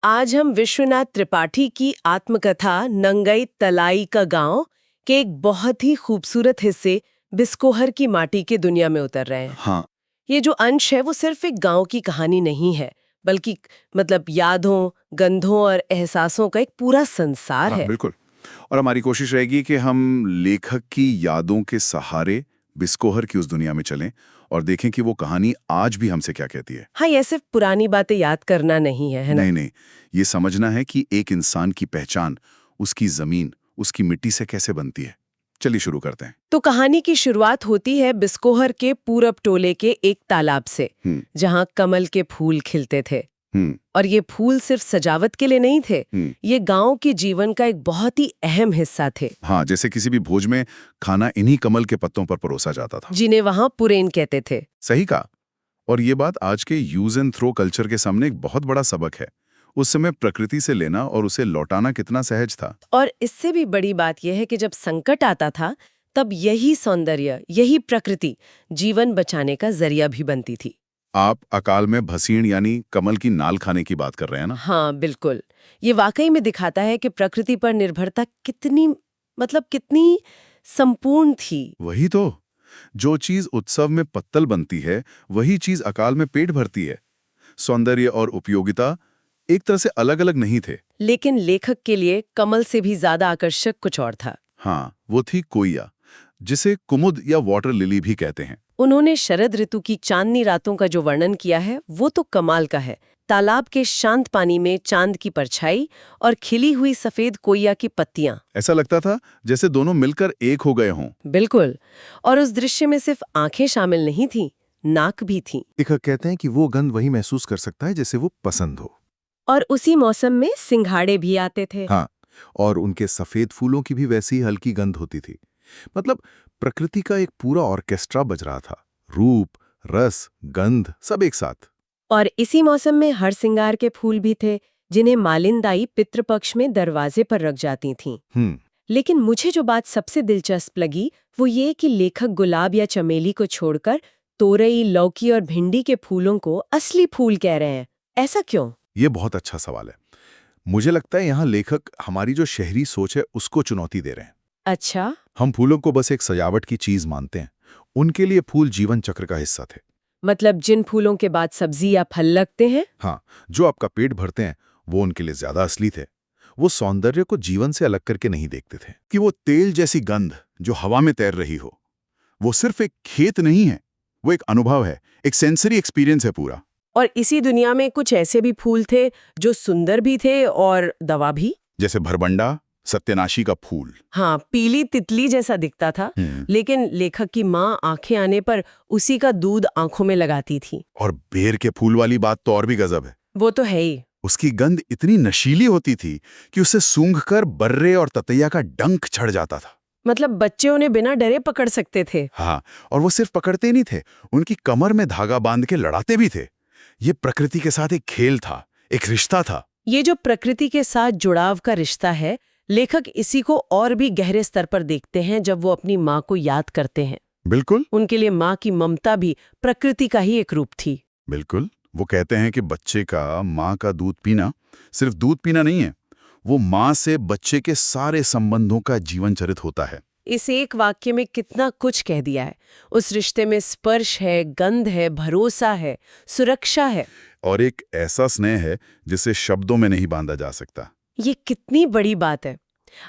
आज हम विश्वनाथ त्रिपाठी की आत्मकथा नंगई तलाई का गांव के एक बहुत ही खूबसूरत हिस्से बिस्कोहर की माटी के दुनिया में उतर रहे हैं। हाँ। ये जो अंश है वो सिर्फ एक गांव की कहानी नहीं है, बल्कि यादों, गंधों और एहसासों का एक पूरा संसार हाँ, है। बिल्कुल। और हमारी कोशिश रहेगी कि हम लेखक की यादों के सहारे बिस्कोहर की उस दुनिया में चलें और देखें कि वो कहानी आज भी हमसे क्या कहती है। हाँ, ये सिर्फ पुरानी बातें याद करना नहीं है ना? नहीं नहीं, ये समझना है कि एक इंसान की पहचान उसकी जमीन, उसकी मिट्टी से कैसे बनती है। चलिए शुरू करते हैं। तो कहानी की शुरुआत होती है बिस्कोहर के पूरब टोले के एक तालाब से, जहां कमल के फूल खिलते थे। और ये फूल सिर्फ सजावट के लिए नहीं थे, ये गांव के जीवन का एक बहुत ही अहम हिस्सा थे। हाँ, जैसे किसी भी भोज में खाना इन्हीं कमल के पत्तों पर परोसा जाता था, जिन्हें वहां पुरेन कहते थे। सही कहा। और ये बात आज के यूज एंड थ्रो कल्चर के सामने एक बहुत बड़ा सबक है। उस समय प्रकृति से लेना और उसे लौटाना कितना सहज था। और इससे भी बड़ी बात यह है कि जब संकट आता था, तब यही सौंदर्य, यही प्रकृति जीवन बचाने का जरिया भी बनती थी। आप अकाल में भसीण यानी कमल की नाल खाने की बात कर रहे हैं ना? हाँ, बिल्कुल। ये वाकई में दिखाता है कि प्रकृति पर निर्भरता कितनी संपूर्ण थी। वही तो, जो चीज उत्सव में पत्तल बनती है वही चीज अकाल में पेट भरती है। सौंदर्य और उपयोगिता एक तरह से अलग अलग नहीं थे। लेकिन लेखक के लिए कमल से भी ज्यादा आकर्षक कुछ और था। हाँ, वो थी कोइया, जिसे कुमुद या वाटर लिली भी कहते हैं। उन्होंने शरद ऋतु की चांदनी रातों का जो वर्णन किया है वो तो कमाल का है। तालाब के शांत पानी में चांद की परछाई और खिली हुई सफेद कोइया की पत्तियां। ऐसा लगता था जैसे दोनों मिलकर एक हो गए हों। बिल्कुल। और उस दृश्य में सिर्फ आंखें शामिल नहीं थीं, नाक भी थी। लेखक कहते हैं कि वो गंध वही महसूस कर सकता है जैसे वो पसंद हो। और उसी मौसम में सिंघाड़े भी आते थे। हाँ, और उनके सफेद फूलों की भी वैसी ही हल्की गंध होती थी। मतलब प्रकृति का एक पूरा ऑर्केस्ट्रा बज रहा था, रूप, रस, गंध सब एक साथ। और इसी मौसम में हरसिंगार के फूल भी थे, जिन्हें मालिंदाई पितृपक्ष में दरवाजे पर रख जाती थीं। लेकिन मुझे जो बात सबसे दिलचस्प लगी वो ये कि लेखक गुलाब या चमेली को छोड़कर तोरई, लौकी और भिंडी के फूलों को असली फूल कह रहे हैं। ऐसा क्यों? ये बहुत अच्छा सवाल है। मुझे लगता है यहाँ लेखक हमारी जो शहरी सोच है उसको चुनौती दे रहे हैं। अच्छा। हम फूलों को बस एक सजावट की चीज मानते हैं, उनके लिए फूल जीवन चक्र का हिस्सा थे। मतलब जिन फूलों के बाद सब्जी या फल लगते हैं, हाँ, जो आपका पेट भरते हैं वो उनके लिए ज्यादा असली थे। वो सौंदर्य को जीवन से अलग करके नहीं देखते थे। कि वो तेल जैसी गंध जो हवा में तैर रही हो, वो सिर्फ एक खेत नहीं है, वो एक अनुभव है, एक सेंसरी एक्सपीरियंस है पूरा। और इसी दुनिया में कुछ ऐसे भी फूल थे जो सुंदर भी थे और दवा भी। जैसे भरबंडा, सत्यानाशी का फूल। हाँ, पीली तितली जैसा दिखता था, लेकिन लेखक की माँ आंखें आने पर उसी का दूध आंखों में लगाती थी। और बेर के फूल वाली बात तो और भी गजब है। वो तो है ही। उसकी गंध इतनी नशीली होती थी कि उसे सूंघकर बर्रे और ततैया का डंक छड़ जाता था। मतलब बच्चे उन्हें बिना डरे पकड़ सकते थे। हाँ, और वो सिर्फ पकड़ते नहीं थे, उनकी कमर में धागा बांध के लड़ाते भी थे। ये प्रकृति के साथ एक खेल था, एक रिश्ता था। ये जो प्रकृति के साथ जुड़ाव का रिश्ता है, लेखक इसी को और भी गहरे स्तर पर देखते हैं जब वो अपनी माँ को याद करते हैं। बिल्कुल। उनके लिए माँ की ममता भी प्रकृति का ही एक रूप थी। बिल्कुल। वो कहते हैं कि बच्चे का माँ का दूध पीना सिर्फ दूध पीना नहीं है, वो माँ से बच्चे के सारे संबंधों का जीवन चरित होता है। इस एक वाक्य में कितना कुछ कह दिया है। उस रिश्ते में स्पर्श है, गंध है, भरोसा है, सुरक्षा है और एक ऐसा स्नेह है जिसे शब्दों में नहीं बांधा जा सकता। ये कितनी बड़ी बात है।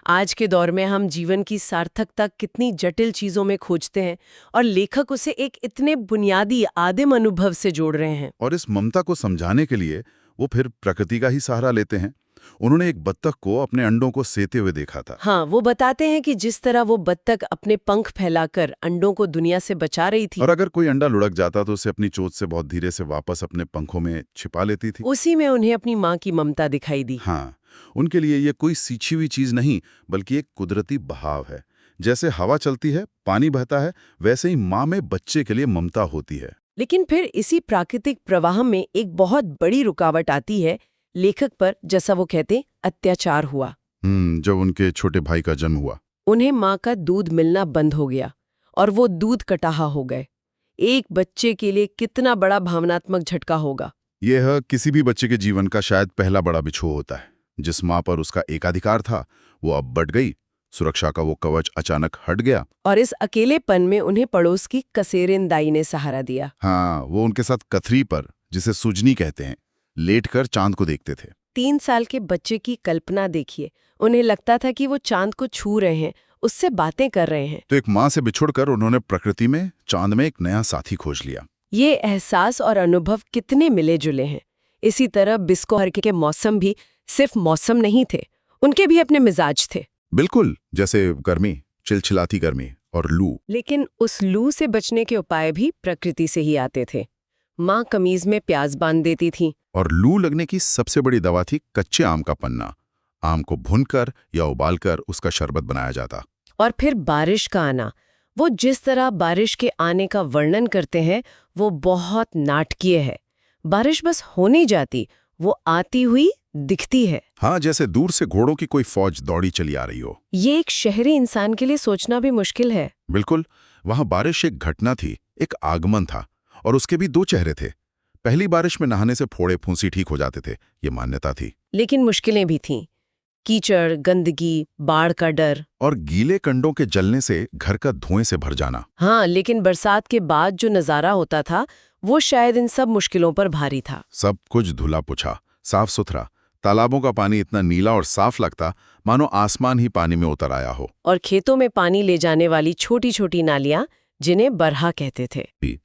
आज के दौर में हम जीवन की सार्थकता कितनी जटिल चीजों में खोजते हैं, और लेखक उसे एक इतने बुनियादी आदिम अनुभव से जोड़ रहे हैं। और इस ममता को समझाने के लिए वो फिर प्रकृति का ही सहारा लेते हैं। उन्होंने एक बत्तख को अपने अंडों को सेते हुए देखा था। हाँ, वो बताते हैं कि जिस तरह वो बत्तख अपने पंख फैलाकर अंडों को दुनिया से बचा रही थी, और अगर कोई अंडा लुढ़क जाता तो उसे अपनी चोंच से बहुत धीरे से वापस अपने पंखों में छिपा लेती थी। उसी में उन्हें अपनी माँ की ममता दिखाई दी। हाँ, उनके लिए ये कोई सींची हुई चीज नहीं, बल्कि एक कुदरती बहाव है। जैसे हवा चलती है, पानी बहता है, वैसे ही माँ में बच्चे के लिए ममता होती है। लेकिन फिर इसी प्राकृतिक प्रवाह में एक बहुत बड़ी रुकावट आती है लेखक पर, जैसा वो कहते अत्याचार हुआ। जब उनके छोटे भाई का जन्म हुआ, उन्हें माँ का दूध मिलना बंद हो गया और वो दूध कटाहा हो गए। एक बच्चे के लिए कितना बड़ा भावनात्मक झटका होगा। यह किसी भी बच्चे के जीवन का शायद पहला बड़ा बिछोह होता है। जिस माँ पर उसका एकाधिकार था वो अब बट गई, सुरक्षा का वो कवच अचानक हट गया। और इस अकेलेपन में उन्हें पड़ोस की कसेरेन दाई ने सहारा दिया। हाँ, वो उनके साथ कथरी पर, जिसे सुजनी कहते हैं, लेटकर चांद को देखते थे। 3 साल के बच्चे की कल्पना देखिए, उन्हें लगता था कि वो चांद को छू रहे हैं, उससे बातें कर रहे हैं। तो एक माँ से बिछुड़कर उन्होंने प्रकृति में, चांद में एक नया साथी खोज लिया। ये एहसास और अनुभव कितने मिले जुले हैं। इसी तरह बिस्कोहर के मौसम भी सिर्फ मौसम नहीं थे, उनके भी अपने मिजाज थे। बिल्कुल, जैसे गर्मी, चिलचिलाती गर्मी और लू। लेकिन उस लू से बचने के उपाय भी प्रकृति से ही आते थे। माँ कमीज में प्याज बांध देती थी। और लू लगने की सबसे बड़ी दवा थी कच्चे आम का पन्ना। आम को भूनकर या उबालकर उसका शरबत बनाया जाता। और फिर बारिश का आना, वो जिस तरह बारिश के आने का वर्णन करते हैं वो बहुत नाटकीय है। बारिश बस हो नहीं जाती, वो आती हुई दिखती है। हाँ, जैसे दूर से घोड़ों की कोई फौज दौड़ी चली आ रही हो। ये एक शहरी इंसान के लिए सोचना भी मुश्किल है। बिल्कुल, वहां बारिश एक घटना थी, एक आगमन था, और उसके भी 2 चेहरे थे। पहली बारिश में नहाने से फोड़े फुंसी ठीक हो जाते थे, ये मान्यता थी। लेकिन मुश्किलें भी थीं। कीचड़, गंदगी, बाढ़ का डर। और गीले कंडों के जलने से घर का धुएं से भर जाना। हाँ, लेकिन बरसात के बाद जो नज़ारा होता था वो शायद इन सब मुश्किलों पर भारी था। सब कुछ धुला पुछा, साफ सुथरा। तालाबों का पानी इतना नीला और साफ लगता मानो आसमान ही पानी में उतर आया हो। और खेतों में पानी ले जाने वाली छोटी छोटी नालियां, जिन्हें बरहा कहते थे।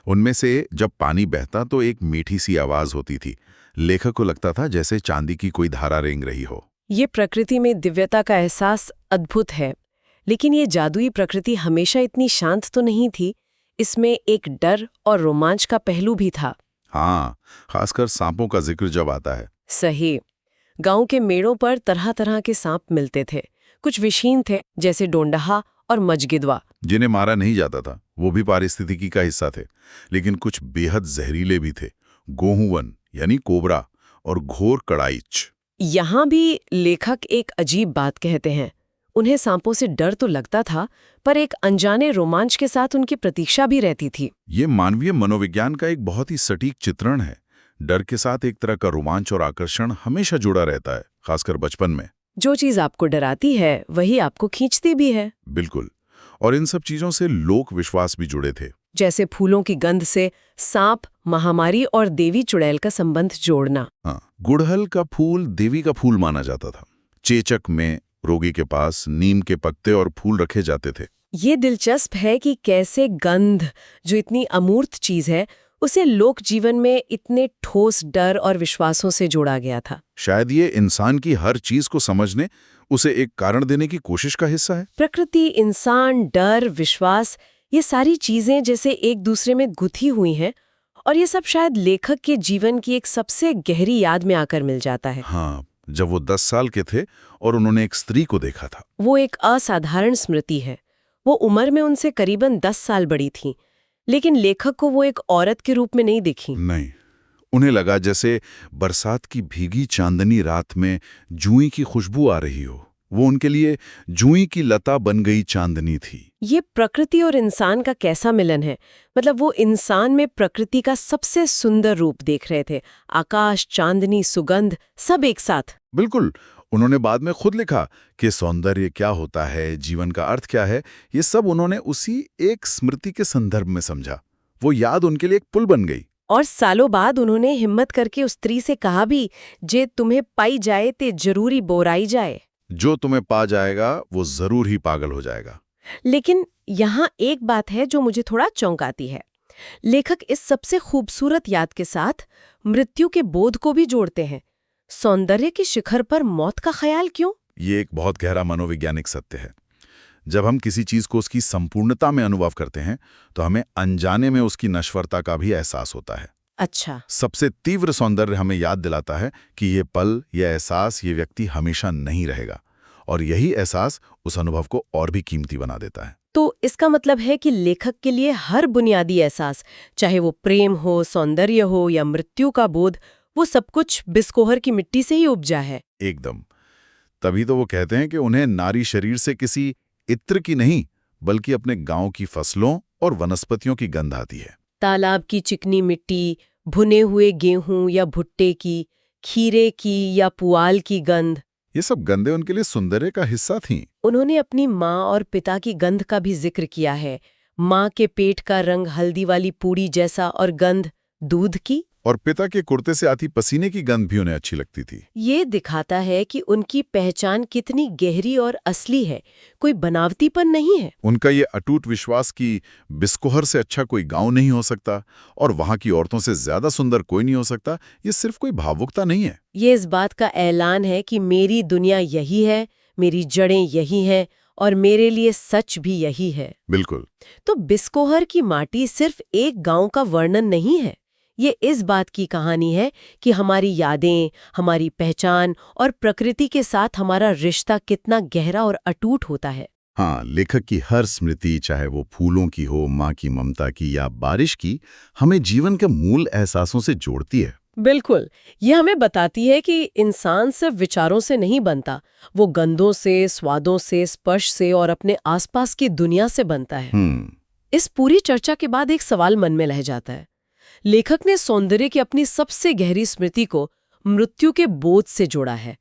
उनमें से जब पानी बहता तो एक मीठी सी आवाज होती थी। लेखक को लगता था जैसे चांदी की कोई धारा रेंग रही हो। ये प्रकृति में दिव्यता का एहसास अद्भुत है। लेकिन ये जादुई प्रकृति हमेशा इतनी शांत तो नहीं थी। इसमें एक डर और रोमांच का पहलू भी था। हाँ, खासकर सांपों का जिक्र जब आता है। सही। गांव के मेड़ों पर तरह तरह के सांप मिलते थे। कुछ विषीन थे, जैसे डोंडहा और मजगिदवा, जिन्हें मारा नहीं जाता था, वो भी पारिस्थितिकी का हिस्सा थे। लेकिन कुछ बेहद जहरीले भी थे, गोहुवन यानी कोबरा और घोर कड़ाइच। यहाँ भी लेखक एक अजीब बात कहते हैं। उन्हें सांपों से डर तो लगता था, पर एक अनजाने रोमांच के साथ उनकी प्रतीक्षा भी रहती थी। ये मानवीय मनोविज्ञान का एक बहुत ही सटीक चित्रण है। डर के साथ एक तरह का रोमांच और आकर्षण हमेशा जुड़ा रहता है, खासकर बचपन में। जो चीज आपको डराती है वही आपको खींचती भी है। बिल्कुल। और इन सब चीजों से लोक विश्वास भी जुड़े थे। जैसे फूलों की गंध से सांप, महामारी और देवी चुड़ैल का संबंध जोड़ना। हाँ, गुड़हल का फूल देवी का फूल माना जाता था। चेचक में रोगी के पास नीम के पत्ते और फूल रखे जाते थे। ये दिलचस्प है कि कैसे गंध, जो इतनी अमूर्त चीज है, उसे लोक जीवन में इतने ठोस डर और विश्वासों से जोड़ा गया था। शायद ये इंसान की हर चीज को समझने, उसे एक कारण देने की कोशिश का हिस्सा है। प्रकृति, इंसान, डर, विश्वास, ये सारी चीजें जैसे एक दूसरे में गुथी हुई हैं, और ये सब शायद लेखक के जीवन की एक सबसे गहरी याद में आकर मिल जाता है। हाँ, जब वो 10 साल के थे और उन्होंने एक स्त्री को देखा था। वो एक असाधारण स्मृति है। वो उम्र में उनसे करीबन 10 साल बड़ी थी, लेकिन लेखक को वो एक औरत के रूप में नहीं दिखी। नहीं, उन्हें लगा जैसे बरसात की भीगी चांदनी रात में जूई की खुशबू आ रही हो। वो उनके लिए जूई की लता बन गई चांदनी थी। ये प्रकृति और इंसान का कैसा मिलन है। मतलब वो इंसान में प्रकृति का सबसे सुंदर रूप देख रहे थे। आकाश, चांदनी, सुगंध, सब एक साथ। बिल्कुल। उन्होंने बाद में खुद लिखा कि सौंदर्य क्या होता है, जीवन का अर्थ क्या है, ये सब उन्होंने उसी एक स्मृति के संदर्भ में समझा। वो याद उनके लिए एक पुल बन गई। और सालों बाद उन्होंने हिम्मत करके उस स्त्री से कहा भी, जे तुम्हें पाई जाए ते जरूरी बोराई जाए। जो तुम्हें पा जाएगा वो जरूर ही पागल हो जाएगा। लेकिन यहाँ एक बात है जो मुझे थोड़ा चौंकाती है। लेखक इस सबसे खूबसूरत याद के साथ मृत्यु के बोध को भी जोड़ते हैं। सौंदर्य की शिखर पर मौत का ख्याल क्यों? ये एक बहुत गहरा मनोवैज्ञानिक सत्य है। जब हम किसी चीज को उसकी संपूर्णता में अनुभव करते हैं तो हमें अनजाने में उसकी नश्वरता का भी एहसास होता है। अच्छा। सबसे तीव्र सौंदर्य हमें याद दिलाता है कि ये पल, ये एहसास, ये व्यक्ति हमेशा नहीं रहेगा, और यही एहसास उस अनुभव को और भी कीमती बना देता है। तो इसका मतलब है कि लेखक के लिए हर बुनियादी एहसास, चाहे वो प्रेम हो, सौंदर्य हो या मृत्यु का बोध, वो सब कुछ बिस्कोहर की मिट्टी से ही उपजा है। एकदम। तभी तो वो कहते हैं कि उन्हें नारी शरीर से किसी इत्र की नहीं, बल्कि अपने गांव की फसलों और वनस्पतियों की गंध आती है। तालाब की चिकनी मिट्टी, भुने हुए गेहूं या भुट्टे की, खीरे की या पुआल की गंध। ये सब गंधें उनके लिए सौंदर्य का हिस्सा थीं। उन्होंने अपनी माँ और पिता की गंध का भी जिक्र किया है। माँ के पेट का रंग हल्दी वाली पूड़ी जैसा और गंध दूध की। और पिता के कुर्ते से आती पसीने की गंध भी उन्हें अच्छी लगती थी। ये दिखाता है कि उनकी पहचान कितनी गहरी और असली है, कोई बनावटीपन नहीं है। उनका ये अटूट विश्वास कि बिस्कोहर से अच्छा कोई गांव नहीं हो सकता और वहां की औरतों से ज्यादा सुंदर कोई नहीं हो सकता, ये सिर्फ कोई भावुकता नहीं है। ये इस बात का ऐलान है कि मेरी दुनिया यही है, मेरी जड़ें यही हैं और मेरे लिए सच भी यही है। बिल्कुल। तो बिस्कोहर की माटी सिर्फ एक गांव का वर्णन नहीं है, ये इस बात की कहानी है कि हमारी यादें, हमारी पहचान और प्रकृति के साथ हमारा रिश्ता कितना गहरा और अटूट होता है। हाँ, लेखक की हर स्मृति, चाहे वो फूलों की हो, माँ की ममता की या बारिश की, हमें जीवन के मूल एहसासों से जोड़ती है। बिल्कुल, ये हमें बताती है कि इंसान सिर्फ विचारों से नहीं बनता, वो गंधों से, स्वादों से, स्पर्श से और अपने आसपास की दुनिया से बनता है। इस पूरी चर्चा के बाद एक सवाल मन में रह जाता है। लेखक ने सौंदर्य की अपनी सबसे गहरी स्मृति को मृत्यु के बोझ से जोड़ा है।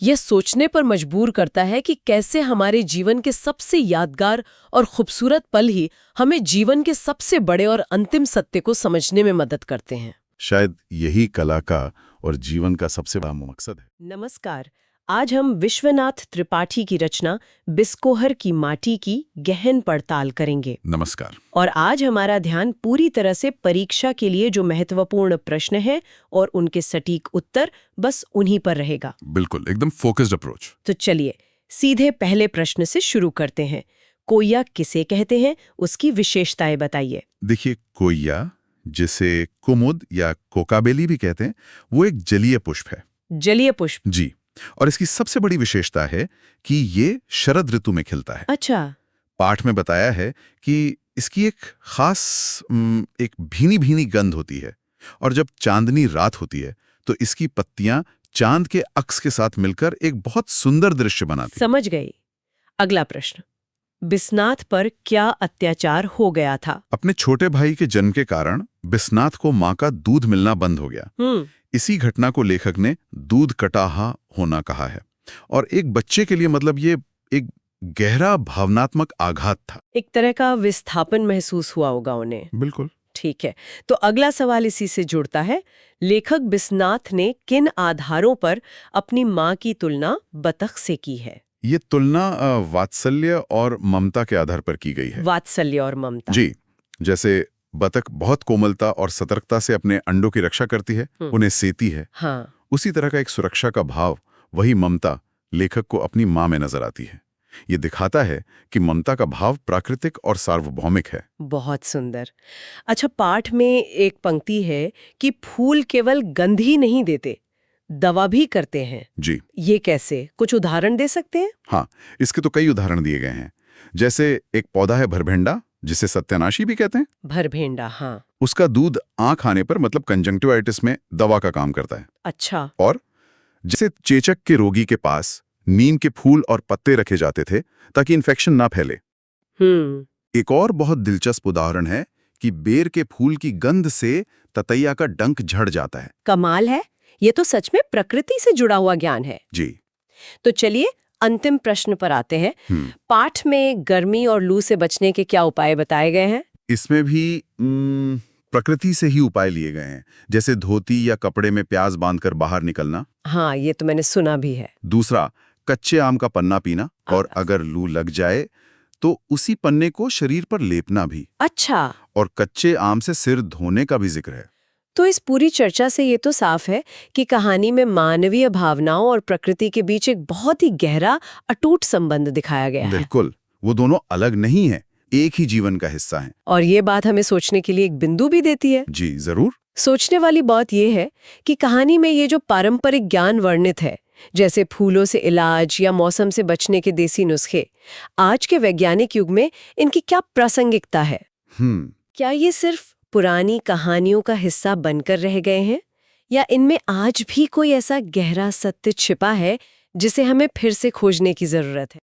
यह सोचने पर मजबूर करता है कि कैसे हमारे जीवन के सबसे यादगार और खूबसूरत पल ही हमें जीवन के सबसे बड़े और अंतिम सत्य को समझने में मदद करते हैं। शायद यही कला का और जीवन का सबसे बड़ा मकसद है। नमस्कार, आज हम विश्वनाथ त्रिपाठी की रचना बिस्कोहर की माटी की गहन पड़ताल करेंगे। नमस्कार। और आज हमारा ध्यान पूरी तरह से परीक्षा के लिए जो महत्वपूर्ण प्रश्न है और उनके सटीक उत्तर, बस उन्हीं पर रहेगा। बिल्कुल, एकदम फोकस्ड अप्रोच। तो चलिए सीधे पहले प्रश्न से शुरू करते हैं। कोया किसे कहते हैं, उसकी विशेषताएं बताइए। देखिए, कोया, जिसे कुमुद या कोकाबेली भी कहते हैं, वो एक जलीय पुष्प है। जलीय पुष्प? जी। और इसकी सबसे बड़ी विशेषता है कि ये शरद ऋतु में खिलता है। अच्छा। पाठ में बताया है कि इसकी एक खास एक भीनी भीनी गंध होती है और जब चांदनी रात होती है तो इसकी पत्तियां चांद के अक्स के साथ मिलकर एक बहुत सुंदर दृश्य बनाती। समझ गई। अगला प्रश्न, बिस्नाथ पर क्या अत्याचार हो गया था? अपने छोटे भाई के जन्म के कारण बिस्नाथ को मां का दूध मिलना बंद हो गया। इसी घटना को लेखक ने दूध कटाहा होना कहा है और एक बच्चे के लिए मतलब ये एक गहरा भावनात्मक आघात था। एक तरह का विस्थापन महसूस हुआ होगा उन्हें। बिल्कुल। ठीक है, तो अगला सवाल इसी से जुड़ता है। लेखक बिस्नाथ ने किन आधारों पर अपनी माँ की तुलना बतख से की है? ये तुलना वात्सल्य और ममता के आधार पर की गई है। वात्सल्य और ममता? जी। जैसे बतख बहुत कोमलता और सतर्कता से अपने अंडों की रक्षा करती है, उन्हें सेती है। हाँ। उसी तरह का एक सुरक्षा का भाव, वही ममता, लेखक को अपनी माँ में नजर आती है। ये दिखाता है कि ममता का भाव प्राकृतिक और सार्वभौमिक है। बहुत सुंदर। अच्छा, पाठ में एक पंक्ति है कि फूल केवल गंध ही नहीं देते, दवा भी करते हैं। जी। ये कैसे? कुछ उदाहरण दे सकते हैं? हाँ, इसके तो कई उदाहरण दिए गए हैं। जैसे एक पौधा है भरभेंडा, जिसे सत्यानाशी भी कहते हैं। भरभेंडा, हाँ। उसका दूध आंख आने पर मतलब कंजंक्टिवाइटिस में दवा का काम करता है। अच्छा। और जैसे चेचक के रोगी के पास नीम के फूल और पत्ते रखे जाते थे ताकि इन्फेक्शन ना फैले। एक और बहुत दिलचस्प उदाहरण है कि बेर के फूल की गंध से ततैया का डंक झड़ जाता है। कमाल है, ये तो सच में प्रकृति से जुड़ा हुआ ज्ञान है। जी। तो चलिए अंतिम प्रश्न पर आते हैं। पाठ में गर्मी और लू से बचने के क्या उपाय बताए गए हैं? इसमें भी प्रकृति से ही उपाय लिए गए हैं, जैसे धोती या कपड़े में प्याज बांधकर बाहर निकलना। हाँ, ये तो मैंने सुना भी है। दूसरा, कच्चे आम का पन्ना पीना, और अगर लू लग जाए तो उसी पन्ने को शरीर पर लेपना भी। अच्छा। और कच्चे आम से सिर धोने का भी जिक्र है। तो इस पूरी चर्चा से ये तो साफ है कि कहानी में मानवीय भावनाओं और प्रकृति के बीच एक बहुत ही गहरा अटूट संबंध दिखाया गया है। बिल्कुल, वो दोनों अलग नहीं है, एक ही जीवन का हिस्सा हैं। और ये बात हमें सोचने के लिए एक बिंदु भी देती है। जी जरूर। सोचने वाली बात यह है कि कहानी में ये जो पारंपरिक ज्ञान वर्णित है, जैसे फूलों से इलाज या मौसम से बचने के देसी नुस्खे, आज के वैज्ञानिक युग में इनकी क्या प्रासंगिकता है? क्या ये सिर्फ पुरानी कहानियों का हिस्सा बनकर रह गए हैं, या इनमें आज भी कोई ऐसा गहरा सत्य छिपा है जिसे हमें फिर से खोजने की जरूरत है?